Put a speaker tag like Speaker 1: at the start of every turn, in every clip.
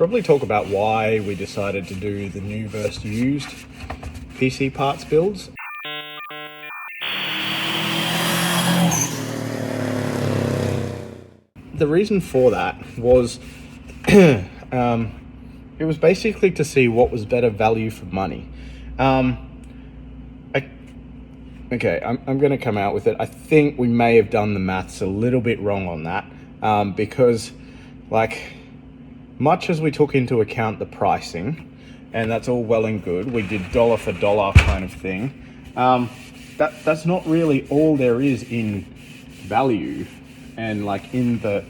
Speaker 1: probably talk about why we decided to do the new versus used PC parts builds. The reason for that was it was basically to see what was better value for money. Okay, I'm going to come out with it. I think we may have done the maths a little bit wrong on that, because, like, much as we took into account the pricing, and that's all well and good, we did dollar for dollar kind of thing. That's not really all there is in value, and like in the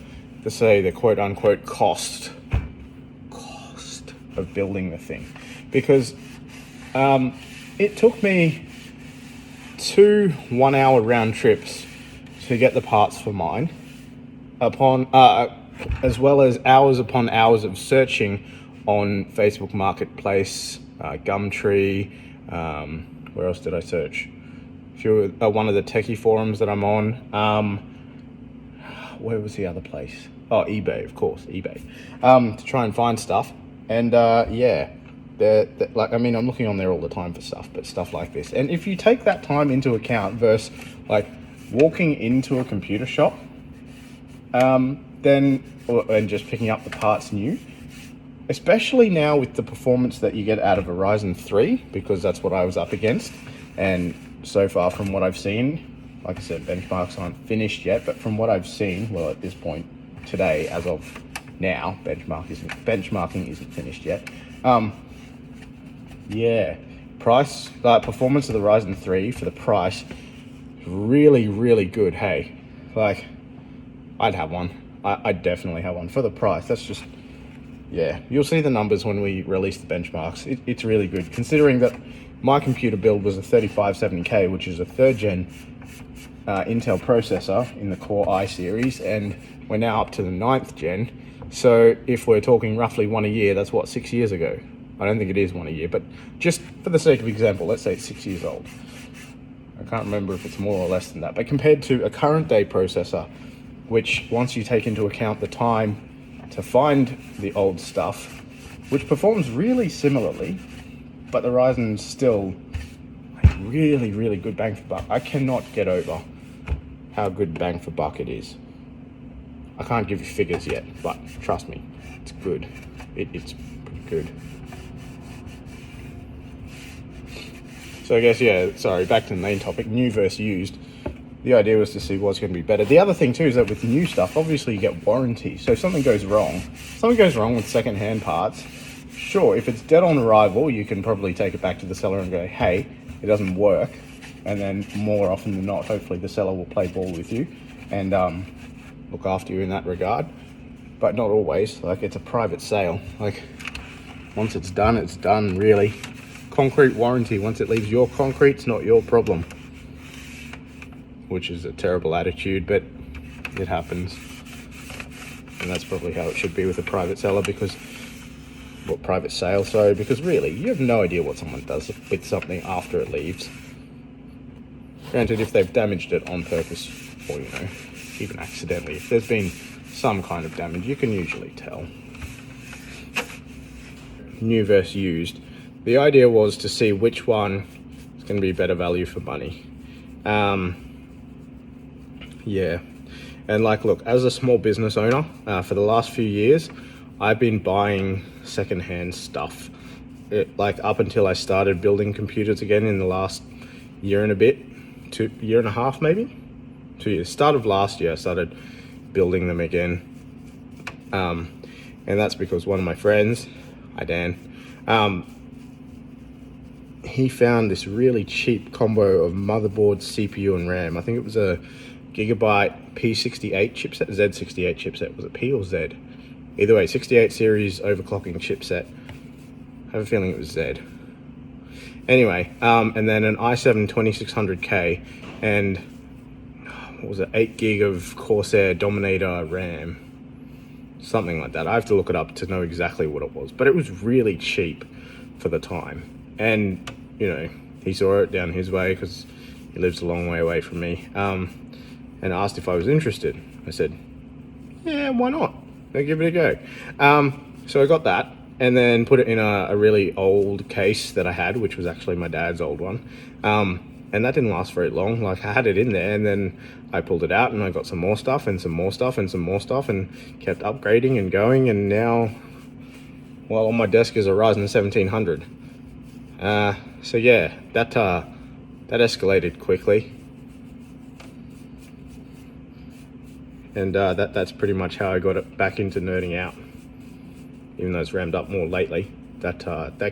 Speaker 1: quote unquote cost of building the thing, because it took me 2 1-hour round trips to get the parts for mine, as well as hours upon hours of searching on Facebook Marketplace, Gumtree. Where else did I search? One of the techie forums that I'm on. Where was the other place? Oh, eBay, of course, eBay. To try and find stuff, and like, I mean, I'm looking on there all the time for stuff, but stuff like this. And if you take that time into account versus like walking into a computer shop, and just picking up the parts new, especially now with the performance that you get out of a Ryzen 3, because that's what I was up against. And so far from what I've seen, like I said, benchmarks aren't finished yet, but from what I've seen, well, at this point today, as of now, benchmarking isn't finished yet. Performance of the Ryzen 3 for the price, really, really good. Hey, like, I'd have one. I'd definitely have one for the price. That's just, yeah. You'll see the numbers when we release the benchmarks. It's really good, considering that my computer build was a 3570K, which is a 3rd gen Intel processor in the Core i series, and we're now up to the 9th gen. So if we're talking roughly one a year, that's what, 6 years ago? I don't think it is one a year, but just for the sake of example, let's say it's 6 years old. I can't remember if it's more or less than that, but compared to a current day processor, which once you take into account the time to find the old stuff, which performs really similarly, but the Ryzen's still like really, really good bang for buck. I cannot get over how good bang for buck it is. I can't give you figures yet, but trust me, it's good. It's pretty good. So I guess, yeah, sorry, back to the main topic, new versus used. The idea was to see what's going to be better. The other thing too is that with new stuff, obviously you get warranty. So if something goes wrong with second-hand parts, sure, if it's dead on arrival, you can probably take it back to the seller and go, hey, it doesn't work. And then more often than not, hopefully the seller will play ball with you and look after you in that regard. But not always. Like, it's a private sale. Like, once it's done, really. Concrete warranty, once it leaves your concrete, it's not your problem. Which is a terrible attitude, but it happens. And that's probably how it should be with a private seller, because because really, you have no idea what someone does with something after it leaves. Granted, if they've damaged it on purpose, or, you know, even accidentally, if there's been some kind of damage, you can usually tell. New versus used. The idea was to see which one is going to be better value for money. Yeah, and like, look, as a small business owner, for the last few years, I've been buying secondhand stuff. Like, up until I started building computers again in the last year and a bit, year and a half maybe, 2 years. Start of last year, I started building them again, and that's because one of my friends, hi Dan, he found this really cheap combo of motherboard, CPU, and RAM. I think it was a Gigabyte P68 chipset, Z68 chipset. Was it P or Z? Either way, 68 series overclocking chipset. I have a feeling it was Z. Anyway, and then an i7 2600K and what was it, 8 gig of Corsair Dominator RAM. Something like that. I have to look it up to know exactly what it was, but it was really cheap for the time. And, you know, he saw it down his way because he lives a long way away from me, and asked if I was interested. I said, yeah, why not? I'll give it a go. So I got that and then put it in a really old case that I had, which was actually my dad's old one. And that didn't last very long. Like, I had it in there and then I pulled it out and I got some more stuff and some more stuff and some more stuff and kept upgrading and going. And now, well, on my desk is a Ryzen 1700. So yeah, that escalated quickly. And that's pretty much how I got it back into nerding out. Even though it's rammed up more lately, that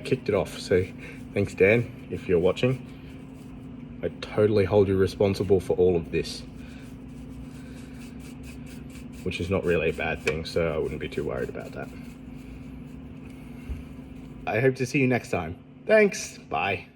Speaker 1: kicked it off. So thanks, Dan, if you're watching. I totally hold you responsible for all of this, which is not really a bad thing, so I wouldn't be too worried about that. I hope to see you next time. Thanks, bye.